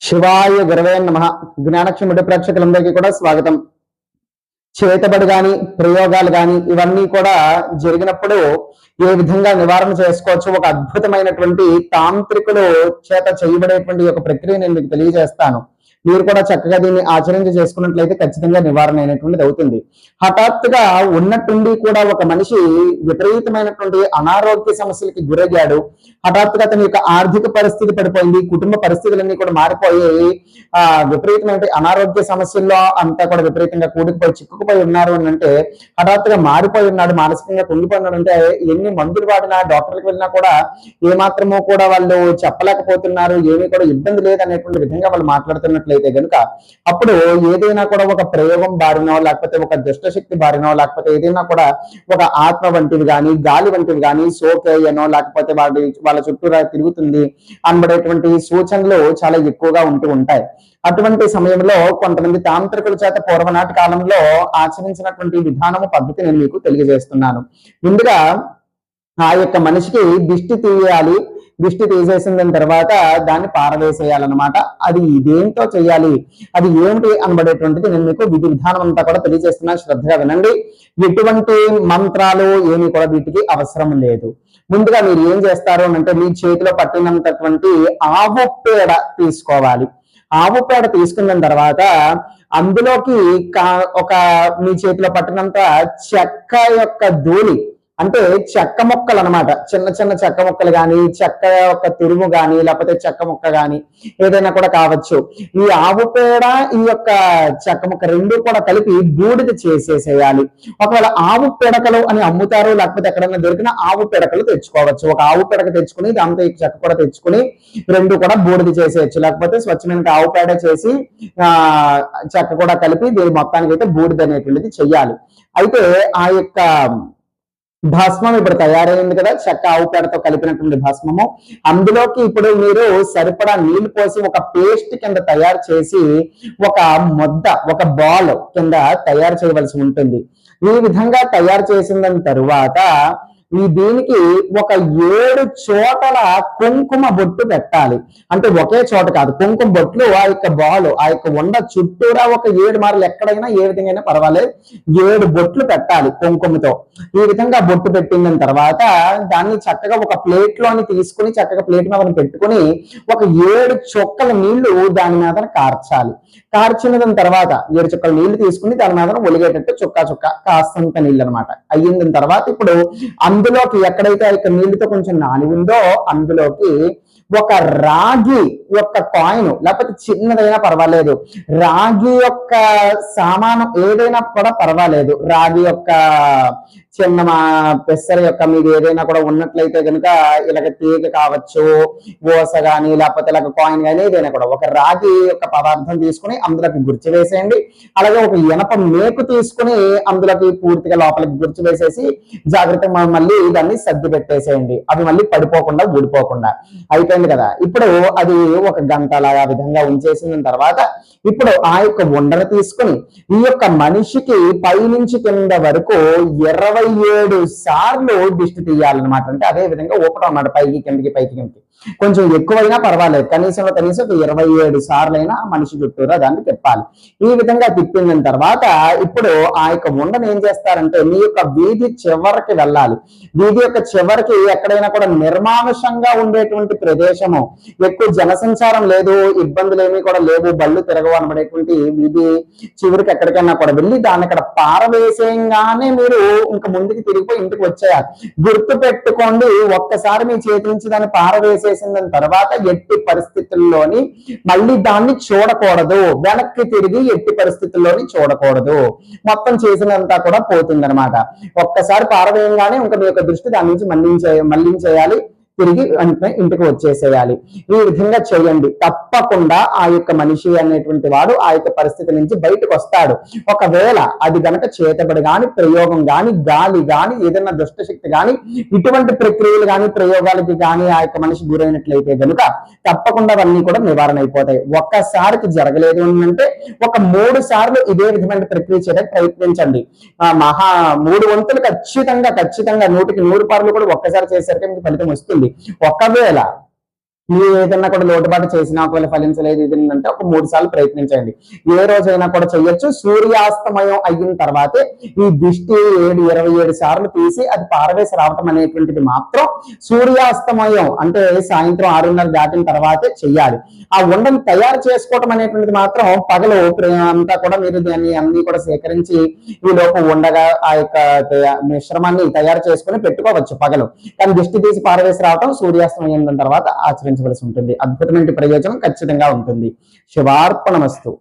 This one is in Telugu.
శివాయ గురవే నమః. జ్ఞానక్షముడి ప్రేక్షకులందరికీ కూడా స్వాగతం. చేతబడి గాని ప్రయోగాలు గాని ఇవన్నీ కూడా జరిగినప్పుడు ఏ విధంగా నివారణ చేసుకోవచ్చు, ఒక అద్భుతమైనటువంటి తాంత్రికులు చేత చేయబడేటువంటి ఒక ప్రక్రియ నేను మీకు తెలియజేస్తాను. మీరు కూడా చక్కగా దీన్ని ఆచరించి చేసుకున్నట్లయితే ఖచ్చితంగా నివారణ అయినటువంటిది అవుతుంది. హఠాత్తుగా ఉన్నట్టుండి కూడా ఒక మనిషి విపరీతమైనటువంటి అనారోగ్య సమస్యలకి గురయ్యాడు. హఠాత్తుగా అతని యొక్క ఆర్థిక పరిస్థితి పడిపోయింది, కుటుంబ పరిస్థితులన్నీ కూడా మారిపోయి విపరీతమైన అనారోగ్య సమస్యల్లో అంతా కూడా విపరీతంగా కూడుకుపోయి చిక్కుకుపోయి ఉన్నారు అని అంటే, హఠాత్తుగా మారిపోయి ఉన్నాడు, మానసికంగా కుంగిపోయినాడు అంటే ఎన్ని మందులు వాడినా డాక్టర్లకు వెళ్ళినా కూడా ఏమాత్రమో కూడా వాళ్ళు చెప్పలేకపోతున్నారు, ఏమీ కూడా ఇబ్బంది లేదనేటువంటి విధంగా వాళ్ళు మాట్లాడుతున్నట్లయితే గనుక అప్పుడు ఏదైనా కూడా ఒక ప్రయోగం బారినో లేకపోతే ఒక దుష్టశక్తి బారినో లేకపోతే ఏదైనా కూడా ఒక ఆత్మ వంటివి కానీ గాలి వంటివి కానీ సోకేయనో లేకపోతే వాళ్ళ చుట్టూరా తిరుగుతుంది అనబడేటువంటి సూచనలు చాలా ఎక్కువగా ఉంటూ ఉంటాయి. అటువంటి సమయంలో కొంతమంది తాంత్రికుల చేత పూర్వనాటి కాలంలో ఆచరించినటువంటి విధానము పద్ధతి నేను మీకు తెలియజేస్తున్నాను. ముందుగా ఆ యొక్క మనిషికి దిష్టి తీయాలి, దిష్టి తీసేసిన తర్వాత దాన్ని పారవేసేయాలన్నమాట. అది ఇదేంటో చేయాలి, అది ఏమిటి అనబడేటువంటిది నేను మీకు విధి విధానం అంతా కూడా తెలియజేస్తున్నాను, శ్రద్ధగా వినండి. ఎటువంటి మంత్రాలు ఏమీ కూడా వీటికి అవసరం లేదు. ముందుగా మీరు ఏం చేస్తారు అంటే మీ చేతిలో పట్టినంతటువంటి ఆవు పేడ తీసుకోవాలి. ఆవు పేడ తీసుకున్న తర్వాత అందులోకి ఒక మీ చేతిలో పట్టినంత చెక్క యొక్క ధూళి, అంటే చెక్క మొక్కలు అనమాట, చిన్న చిన్న చెక్క మొక్కలు కానీ చెక్క యొక్క తురుము కానీ లేకపోతే చెక్క మొక్క కానీ ఏదైనా కూడా కావచ్చు. ఈ ఆవు పేడ ఈ యొక్క చెక్క మొక్క రెండు కూడా కలిపి బూడిద చేసేసేయాలి. ఒకవేళ ఆవు పిడకలు అని అమ్ముతారు, లేకపోతే ఎక్కడైనా దొరికిన ఆవు పిడకలు తెచ్చుకోవచ్చు. ఒక ఆవు పిడక తెచ్చుకుని దాంతో ఈ చెక్క కూడా తెచ్చుకుని రెండు కూడా బూడిద చేసేయచ్చు, లేకపోతే స్వచ్ఛమైన ఆవు పేడ చేసి చెక్క కూడా కలిపి దీని మొత్తానికి అయితే బూడిద అనేటువంటిది చెయ్యాలి. అయితే ఆ యొక్క భస్మం ఇప్పుడు తయారైంది కదా, చెక్క ఆవు పేడతో కలిపినటువంటి భస్మము, అందులోకి ఇప్పుడు మీరు సరిపడా నీళ్లు పోసి ఒక పేస్ట్ కింద తయారు చేసి ఒక ముద్ద, ఒక బాల్ కింద తయారు చేయవలసి ఉంటుంది. ఈ విధంగా తయారు చేసిన తరువాత దీనికి ఒక 7 చోటల కుంకుమ బొట్టు పెట్టాలి. అంటే ఒకే చోట కాదు, కుంకుమ బొట్లు ఆ యొక్క బాల్ ఆ యొక్క ఉండ చుట్టూరా ఒక 7 మార్లు ఎక్కడైనా ఏ విధంగా అయినా పర్వాలేదు 7 బొట్లు పెట్టాలి కుంకుమతో. ఈ విధంగా బొట్టు పెట్టిన తర్వాత దాన్ని చక్కగా ఒక ప్లేట్ లోని తీసుకుని చక్కగా ప్లేట్ మీద పెట్టుకుని ఒక 7 చుక్కల నీళ్లు దాని మీద కార్చాలి. కార్చిన తర్వాత 7 చుక్కల నీళ్లు తీసుకుని దాని మీద ఒలిగేటట్టు చుక్క చుక్క కాస్తంత నీళ్ళు అనమాట. అయిన తర్వాత ఇప్పుడు అందులోకి ఎక్కడైతే ఆ యొక్క నీళ్ళతో కొంచెం నాని ఉందో అందులోకి ఒక రాగి యొక్క కాయిన్ లేకపోతే చిన్నదైనా పర్వాలేదు, రాగి యొక్క సామానం ఏదైనా కూడా పర్వాలేదు, రాగి యొక్క చిన్న పెసర యొక్క మీరు ఏదైనా కూడా ఉన్నట్లయితే కనుక ఇలాగ తీగ కావచ్చు, ఓస కానీ లేకపోతే ఇలాగ కాయిన్ కానీ ఏదైనా కూడా ఒక రాగి యొక్క పదార్థం తీసుకుని అందులోకి గుర్చి వేసేయండి. అలాగే ఒక ఇనప మేకు తీసుకుని అందులోకి పూర్తిగా లోపలికి గుర్చి వేసేసి జాగ్రత్తగా మళ్ళీ దాన్ని సర్ది పెట్టేసేయండి, అవి మళ్ళీ పడిపోకుండా ఊడిపోకుండా. అయిపోయింది కదా. ఇప్పుడు అది ఒక గంట అలాగా విధంగా ఉంచేసిన తర్వాత ఇప్పుడు ఆ యొక్క ఉండను తీసుకుని ఈ యొక్క మనిషికి పైనుంచి కింద వరకు 27 సార్లు దిష్టి తీయాలన్నమాట. అంటే అదే విధంగా ఊపటం అన్నమాట, పైకి కిందకి పైకి కిందకి. కొంచెం ఎక్కువైనా పర్వాలేదు, కనీసం 27 సార్లైనా మనిషి చుట్టూరా దాన్ని తిప్పాలి. ఈ విధంగా తిప్పిన తర్వాత ఇప్పుడు ఆ యొక్క ఉండను ఏం చేస్తారంటే మీ యొక్క వీధి చివరికి వెళ్ళాలి. వీధి యొక్క చివరికి ఎక్కడైనా కూడా నిర్మానుషంగా ఉండేటువంటి ప్రదేశము, ఎక్కువ జనసంచారం లేదు, ఇబ్బందులు ఏమీ కూడా లేవు, బళ్ళు తిరగవు అనబడేటువంటి వీధి చివరికి ఎక్కడికైనా కూడా వెళ్ళి దాన్ని అక్కడ పారవేసేయంగానే మీరు ఇంకా ముందుకు తిరిగిపోయి ఇంటికి వచ్చేయాలి. గుర్తు పెట్టుకోండి, ఒక్కసారి మీ చేతి నుంచి దాన్ని పారవేసేసిన తర్వాత ఎట్టి పరిస్థితుల్లోని మళ్ళీ దాన్ని చూడకూడదు, వెనక్కి తిరిగి ఎట్టి పరిస్థితుల్లోని చూడకూడదు. మొత్తం చేసినంతా కూడా పోతుందన్నమాట. ఒక్కసారి పారవేయంగానే ఇంకా మీ యొక్క దృష్టి దాని నుంచి మళ్ళించేయాలి, తిరిగి వెంటనే ఇంటికి వచ్చేసేయాలి. ఈ విధంగా చేయండి. తప్పకుండా ఆ యొక్క మనిషి అనేటువంటి వాడు ఆ యొక్క పరిస్థితి నుంచి బయటకు వస్తాడు. ఒకవేళ అది గనక చేతబడి గాని ప్రయోగం గాని గాలి గాని ఏదైనా దుష్టశక్తి గాని ఇటువంటి ప్రక్రియలు గాని ప్రయోగాలకి గాని ఆ యొక్క మనిషి గురైనట్లయితే గనుక తప్పకుండా అవన్నీ కూడా నివారణ అయిపోతాయి. ఒక్కసారికి జరగలేదు అంటే ఒక 3 సార్లు ఇదే విధమైన ప్రక్రియ చేయడానికి ప్రయత్నించండి. 3 వంతులు ఖచ్చితంగా 100కి 100 పార్లు కూడా ఒక్కసారి చేసరికి మీకు ఫలితం వస్తుంది. ఒకవేళ ఈ ఏదైనా కూడా లోటుపాటు చేసినా ఒకవేళ ఫలించలేదు ఇది అంటే ఒక 3 సార్లు ప్రయత్నించండి. ఏ రోజైనా కూడా చేయొచ్చు. సూర్యాస్తమయం అయిన తర్వాతే ఈ దిష్టి 27 సార్లు తీసి అది పారవేసి రావటం అనేటువంటిది మాత్రం సూర్యాస్తమయం అంటే సాయంత్రం 6:30 దాటిన తర్వాతే చెయ్యాలి. ఆ ఉండని తయారు చేసుకోవటం అనేటువంటిది మాత్రం పగలు అంతా కూడా మీరు దాన్ని అన్ని కూడా సేకరించి ఈ లోపు ఉండగా ఆ యొక్క మిశ్రమాన్ని తయారు చేసుకుని పెట్టుకోవచ్చు పగలు. కానీ దిష్టి తీసి పారవేసి రావటం సూర్యాస్తమయం తర్వాత ఆచరించవలసి ఉంటుంది. అద్భుతమైన ప్రయోజనం ఖచ్చితంగా ఉంటుంది. శుభార్పణమస్తు.